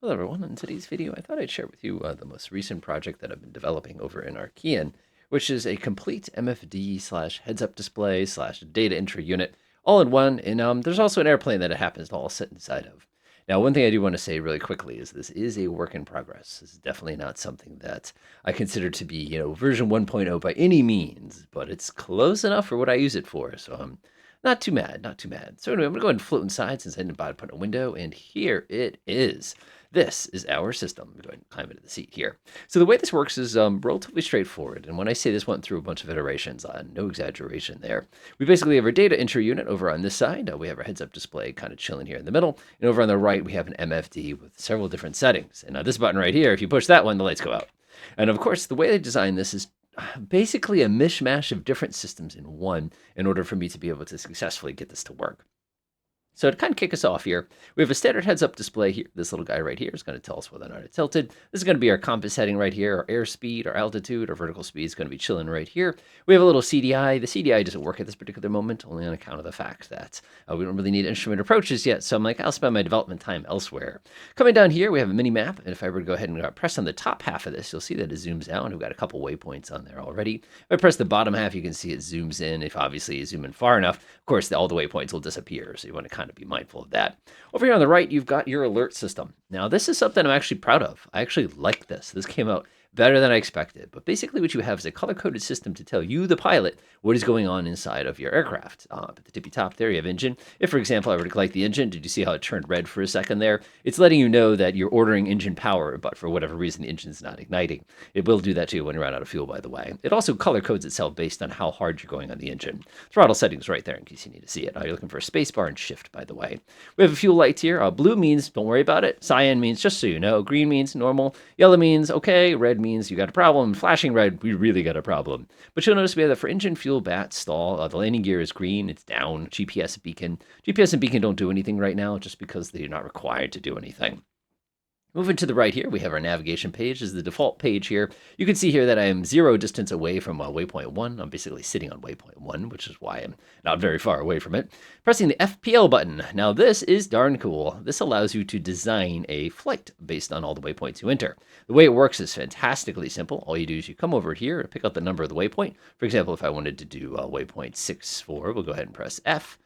Hello everyone, in today's video I thought I'd share with you the most recent project that I've been developing over in Archean, which is a complete MFD slash heads-up display slash data entry unit all in one, and there's also an airplane that it happens to all sit inside of. Now, one thing I do want to say really quickly is this is a work in progress. This is definitely not something that I consider to be, version 1.0 by any means, but it's close enough for what I use it for, so I'm not too mad, not too mad. So anyway, I'm going to go ahead and float inside since I didn't bother putting a window, and here it is. This is our system. I'm going to climb into the seat here. So the way this works is relatively straightforward. And when I say this went through a bunch of iterations, no exaggeration there. We basically have our data entry unit over on this side. We have our heads-up display kind of chilling here in the middle. And over on the right, we have an MFD with several different settings. And this button right here, if you push that one, the lights go out. And of course, the way they designed this is basically a mishmash of different systems in one in order for me to be able to successfully get this to work. So to kind of kick us off here, we have a standard heads-up display here. This little guy right here is going to tell us whether or not it's tilted. This is going to be our compass heading right here, our airspeed, our altitude, our vertical speed is going to be chilling right here. We have a little CDI. The CDI doesn't work at this particular moment, only on account of the fact that we don't really need instrument approaches yet. So I'm like, I'll spend my development time elsewhere. Coming down here, we have a mini map. And if I were to go ahead and press on the top half of this, you'll see that it zooms out. We've got a couple waypoints on there already. If I press the bottom half, you can see it zooms in. If obviously you zoom in far enough, of course, all the waypoints will disappear. So you want to kind of be mindful of that. Over here on the right, you've got your alert system. Now, this is something I'm actually proud of. I actually like this. This came out better than I expected. But basically what you have is a color-coded system to tell you, the pilot, what is going on inside of your aircraft. At the tippy top there, you have engine. If, for example, I were to light the engine, did you see how it turned red for a second there? It's letting you know that you're ordering engine power, but for whatever reason, the engine's not igniting. It will do that too when you run out of fuel, by the way. It also color codes itself based on how hard you're going on the engine. Throttle settings right there in case you need to see it. You're looking for a space bar and shift, by the way. We have a fuel light here. Blue means don't worry about it. Cyan means just so you know. Green means normal. Yellow means okay. Red means you got a problem. Flashing red, we really got a problem. But you'll notice we have that for engine, fuel, bat, stall. The landing gear is green. It's down. GPS beacon. GPS and beacon don't do anything right now just because they're not required to do anything. Moving to the right here, we have our navigation page. This is the default page here. You can see here that I am 0 distance away from waypoint 1. I'm basically sitting on waypoint 1, which is why I'm not very far away from it. Pressing the FPL button. Now this is darn cool. This allows you to design a flight based on all the waypoints you enter. The way it works is fantastically simple. All you do is you come over here and pick out the number of the waypoint. For example, if I wanted to do waypoint 64, we'll go ahead and press F,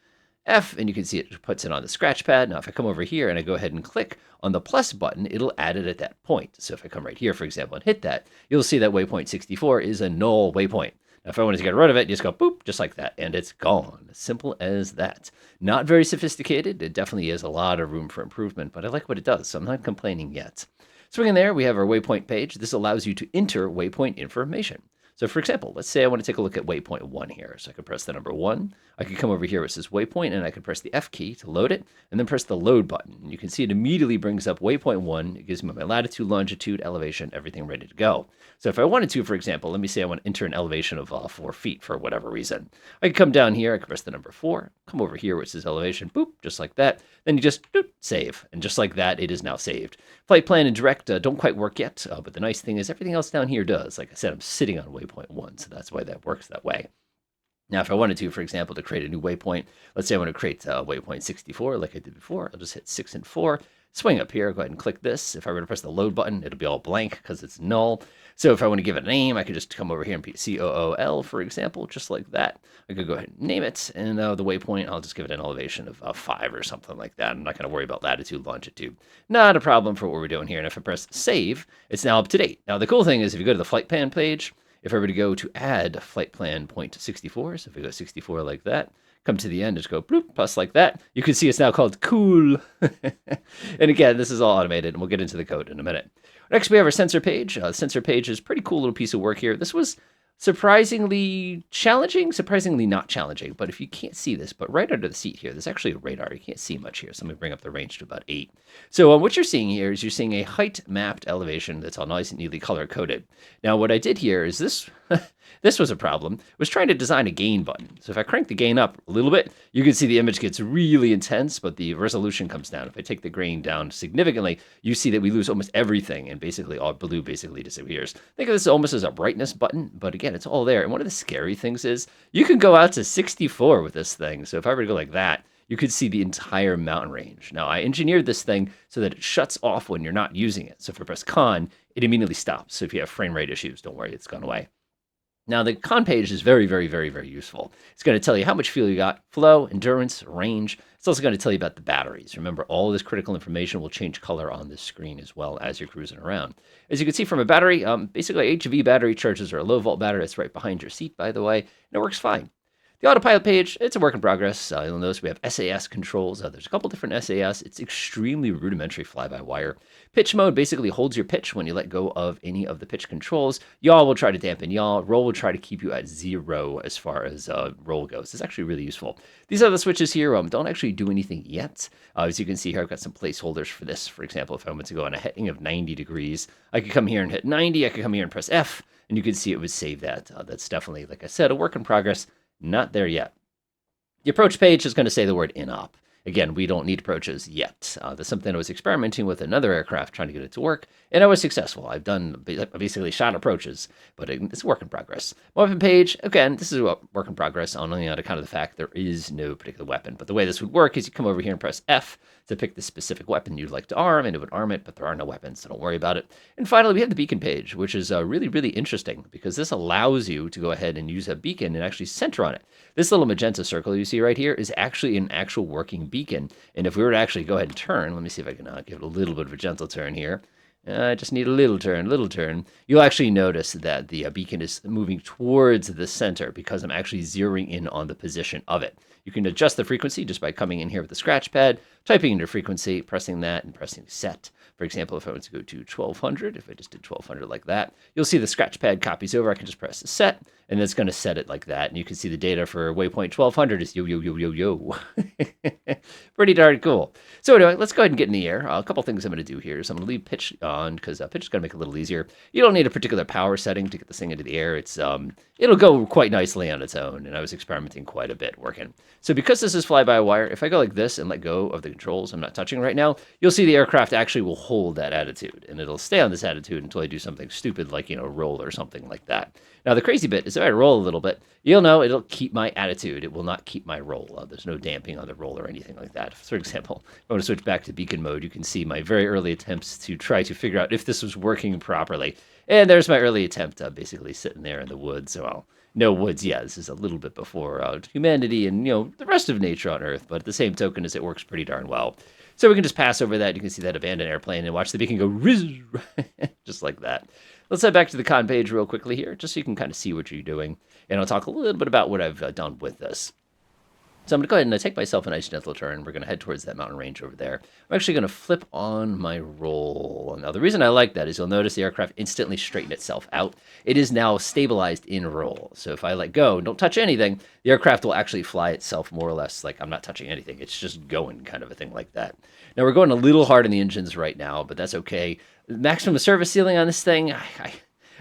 and you can see it puts it on the scratch pad. Now, if I come over here and I go ahead and click on the plus button, it'll add it at that point. So if I come right here, for example, and hit that, you'll see that waypoint 64 is a null waypoint. Now, if I wanted to get rid of it, you just go boop, just like that, and it's gone. Simple as that. Not very sophisticated. It definitely is a lot of room for improvement, but I like what it does, so I'm not complaining yet. Swinging there, we have our waypoint page. This allows you to enter waypoint information. So for example, let's say I want to take a look at waypoint 1 here. So I could press the number 1. I could come over here where it says waypoint, and I could press the F key to load it, and then press the load button. And you can see it immediately brings up waypoint 1. It gives me my latitude, longitude, elevation, everything ready to go. So if I wanted to, for example, let me say I want to enter an elevation of 4 feet for whatever reason. I could come down here, I could press the number 4, come over here where it says elevation, boop, just like that. Then you just boop, save. And just like that, it is now saved. Flight plan and direct don't quite work yet, but the nice thing is everything else down here does. Like I said, I'm sitting on waypoint 1, so that's why that works that way. Now, if I wanted to, for example, to create a new waypoint, let's say I want to create waypoint 64 like I did before. I'll just hit 6 and 4, swing up here, go ahead and click this. If I were to press the load button, it'll be all blank because it's null. So if I want to give it a name, I could just come over here and put COOL, for example, just like that. I could go ahead and name it, and the waypoint, I'll just give it an elevation of 5 or something like that. I'm not going to worry about latitude, longitude. Not a problem for what we're doing here. And if I press save, it's now up to date. Now, the cool thing is if you go to the flight plan page, if I were to go to add flight plan point to 64, so if we go 64 like that, come to the end, just go bloop, plus like that, you can see it's now called cool. And again, this is all automated, and we'll get into the code in a minute. Next, we have our sensor page. The sensor page is a pretty cool little piece of work here. This was surprisingly challenging, surprisingly not challenging. But if you can't see this, but right under the seat here, there's actually a radar. You can't see much here, so let me bring up the range to about 8. So what you're seeing here is you're seeing a height mapped elevation that's all nice and neatly color coded. Now, what I did here is this. This was a problem, was trying to design a gain button. So if I crank the gain up a little bit, you can see the image gets really intense, but the resolution comes down. If I take the gain down significantly, you see that we lose almost everything, and basically all blue basically disappears. Think of this almost as a brightness button, but again, it's all there. And one of the scary things is you can go out to 64 with this thing. So if I were to go like that, you could see the entire mountain range. Now, I engineered this thing so that it shuts off when you're not using it. So if I press con, it immediately stops. So if you have frame rate issues, don't worry, it's gone away. Now, the con page is very, very, very, very useful. It's going to tell you how much fuel you got, flow, endurance, range. It's also going to tell you about the batteries. Remember, all this critical information will change color on this screen as well as you're cruising around. As you can see from a battery, basically HV battery charges are a low volt battery. It's right behind your seat, by the way, and it works fine. The autopilot page, it's a work in progress. You'll notice we have SAS controls. There's a couple different SAS. It's extremely rudimentary fly-by-wire. Pitch mode basically holds your pitch when you let go of any of the pitch controls. Yaw will try to dampen yaw. Roll will try to keep you at 0 as far as roll goes. It's actually really useful. These other switches here don't actually do anything yet. As you can see here, I've got some placeholders for this. For example, if I wanted to go on a heading of 90 degrees, I could come here and hit 90. I could come here and press F, and you can see it would save that. That's definitely, like I said, a work in progress. Not there yet. The approach page is going to say the word in-op. Again, we don't need approaches yet. That's something I was experimenting with another aircraft, trying to get it to work, and I was successful. I've basically shot approaches, but it's a work in progress. Weapon page, again, this is a work in progress, only on account of the fact there is no particular weapon. But the way this would work is you come over here and press F to pick the specific weapon you'd like to arm, and it would arm it, but there are no weapons, so don't worry about it. And finally, we have the beacon page, which is really, really interesting, because this allows you to go ahead and use a beacon and actually center on it. This little magenta circle you see right here is actually an actual working beacon, and if we were to actually go ahead and turn, let me see if I can give it a little bit of a gentle turn here. I just need a little turn. You'll actually notice that the beacon is moving towards the center because I'm actually zeroing in on the position of it. You can adjust the frequency just by coming in here with the scratch pad, typing into frequency, pressing that, and pressing set. For example, if I want to go to 1200, if I just did 1200 like that, you'll see the scratch pad copies over. I can just press set, and it's going to set it like that. And you can see the data for waypoint 1200 is yo, yo, yo, yo, yo. Pretty darn cool. So anyway, let's go ahead and get in the air. A couple things I'm going to do here is I'm going to leave pitch on because pitch is going to make it a little easier. You don't need a particular power setting to get this thing into the air. It's it'll go quite nicely on its own, and I was experimenting quite a bit working. So because this is fly-by-wire, if I go like this and let go of the controls I'm not touching right now, you'll see the aircraft actually will hold that attitude, and it'll stay on this attitude until I do something stupid like, roll or something like that. Now, the crazy bit is if I roll a little bit, you'll know it'll keep my attitude. It will not keep my roll. There's no damping on the roll or anything like that. For example, if I want to switch back to beacon mode, you can see my very early attempts to try to figure out if this was working properly. And there's my early attempt, basically sitting there in the woods. Well, no woods, yeah, this is a little bit before humanity and, the rest of nature on Earth. But at the same token, it works pretty darn well. So we can just pass over that. You can see that abandoned airplane and watch the beacon go riz, just like that. Let's head back to the con page real quickly here, just so you can kind of see what you're doing. And I'll talk a little bit about what I've done with this. So I'm going to go ahead and take myself a nice gentle turn. We're going to head towards that mountain range over there. I'm actually going to flip on my roll. Now, the reason I like that is you'll notice the aircraft instantly straighten itself out. It is now stabilized in roll. So if I let go and don't touch anything, the aircraft will actually fly itself more or less like I'm not touching anything. It's just going, kind of a thing like that. Now, we're going a little hard on the engines right now, but that's okay. The maximum service ceiling on this thing,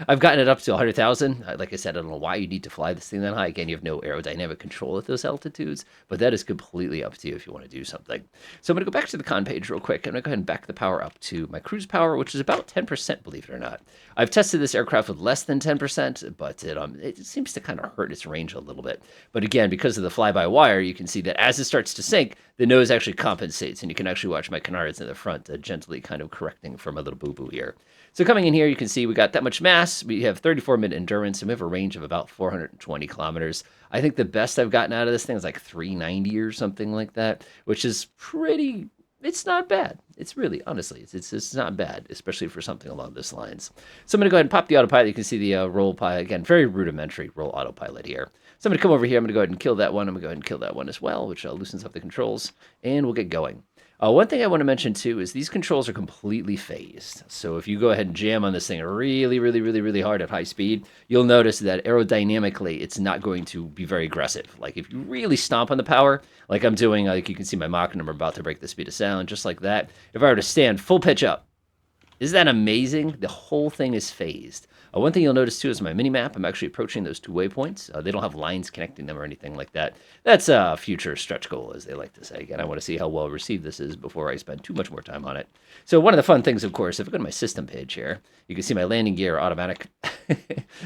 I've gotten it up to 100,000. Like I said, I don't know why you need to fly this thing that high. Again, you have no aerodynamic control at those altitudes, but that is completely up to you if you want to do something. So I'm going to go back to the con page real quick. I'm going to go ahead and back the power up to my cruise power, which is about 10%, believe it or not. I've tested this aircraft with less than 10%, but it seems to kind of hurt its range a little bit. But again, because of the fly-by-wire, you can see that as it starts to sink, the nose actually compensates, and you can actually watch my canards in the front gently kind of correcting for my little boo-boo here. So coming in here, you can see we got that much mass. We have 34-minute endurance, and we have a range of about 420 kilometers. I think the best I've gotten out of this thing is like 390 or something like that, which is pretty... It's not bad. It's really, honestly, it's not bad, especially for something along those lines. So I'm going to go ahead and pop the autopilot. You can see the roll pilot, again, very rudimentary roll autopilot here. So I'm going to come over here. I'm going to go ahead and kill that one. I'm going to go ahead and kill that one as well, which loosens up the controls, and we'll get going. One thing I want to mention, too, is these controls are completely phased. So if you go ahead and jam on this thing really, really, really, really hard at high speed, you'll notice that aerodynamically, it's not going to be very aggressive. Like if you really stomp on the power, like I'm doing, like you can see my Mach number about to break the speed of sound, just like that. If I were to stand full pitch up, isn't that amazing? The whole thing is phased. One thing you'll notice, too, is my mini-map. I'm actually approaching those 2 waypoints. They don't have lines connecting them or anything like that. That's a future stretch goal, as they like to say. Again, I want to see how well received this is before I spend too much more time on it. So one of the fun things, of course, if I go to my system page here, you can see my landing gear automatic.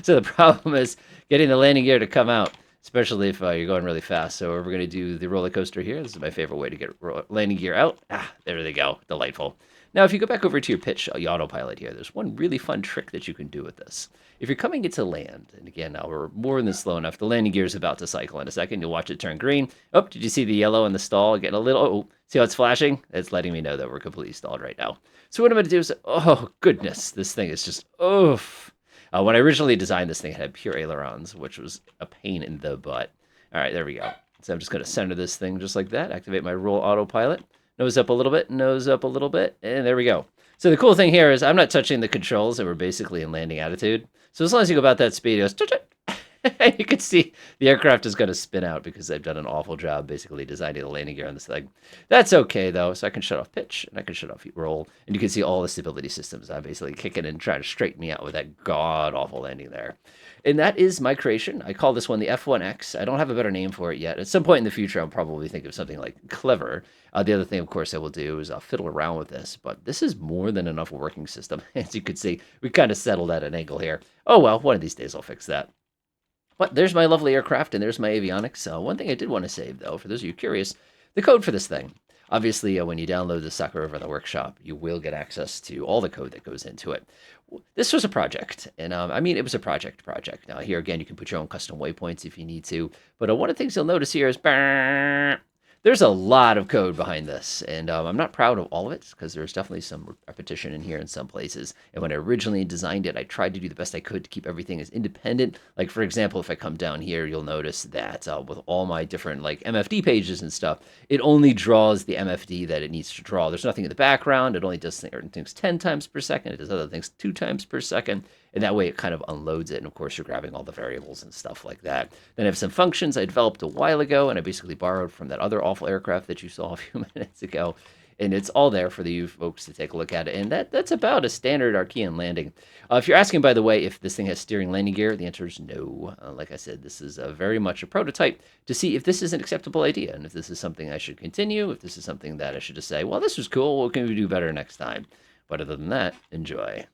So the problem is getting the landing gear to come out. especially if you're going really fast. So we're going to do the roller coaster here. This is my favorite way to get landing gear out. Ah, there they go. Delightful. Now, if you go back over to your pitch autopilot here, there's one really fun trick that you can do with this. If you're coming into land, and again, now we're more than slow enough, the landing gear is about to cycle in a second. You'll watch it turn green. Oh, did you see the yellow in the stall getting a little, oh, see how it's flashing? It's letting me know that we're completely stalled right now. So what I'm going to do is, oh, goodness, this thing is just, oof. When I originally designed this thing, it had pure ailerons, which was a pain in the butt. All right, there we go. So I'm just going to center this thing just like that, activate my roll autopilot. Nose up a little bit, nose up a little bit, and there we go. So the cool thing here is I'm not touching the controls, and we're basically in landing attitude. So as long as you go about that speed, it goes, you can see the aircraft is going to spin out because I've done an awful job basically designing the landing gear on this thing. That's okay, though. So I can shut off pitch, and I can shut off roll, and you can see all the stability systems. I'm basically kicking and trying to straighten me out with that god-awful landing there. And that is my creation. I call this one the F1X. I don't have a better name for it yet. At some point in the future, I'll probably think of something like clever. The other thing, of course, I will do is I'll fiddle around with this. But this is more than enough working system. As you can see, we kind of settled at an angle here. Oh, well, one of these days I'll fix that. But there's my lovely aircraft, and there's my avionics. One thing I did want to save, though, for those of you curious, the code for this thing. Obviously, when you download the sucker over in the workshop, you will get access to all the code that goes into it. This was a project, and I mean, it was a project. Now, here again, you can put your own custom waypoints if you need to. But one of the things you'll notice here is there's a lot of code behind this, and I'm not proud of all of it because there's definitely some repetition in here in some places. And when I originally designed it, I tried to do the best I could to keep everything as independent. Like, for example, if I come down here, you'll notice that with all my different like MFD pages and stuff, it only draws the MFD that it needs to draw. There's nothing in the background. It only does certain things 10 times per second. It does other things 2 times per second. And that way it kind of unloads it. And of course, you're grabbing all the variables and stuff like that. Then I have some functions I developed a while ago, and I basically borrowed from that other awful aircraft that you saw a few minutes ago. And it's all there for you folks to take a look at it. And that's about a standard Archean landing. If you're asking, by the way, if this thing has steering landing gear, the answer is no. Like I said, this is very much a prototype to see if this is an acceptable idea and if this is something I should continue, if this is something that I should just say, well, this was cool. What can we do better next time? But other than that, enjoy.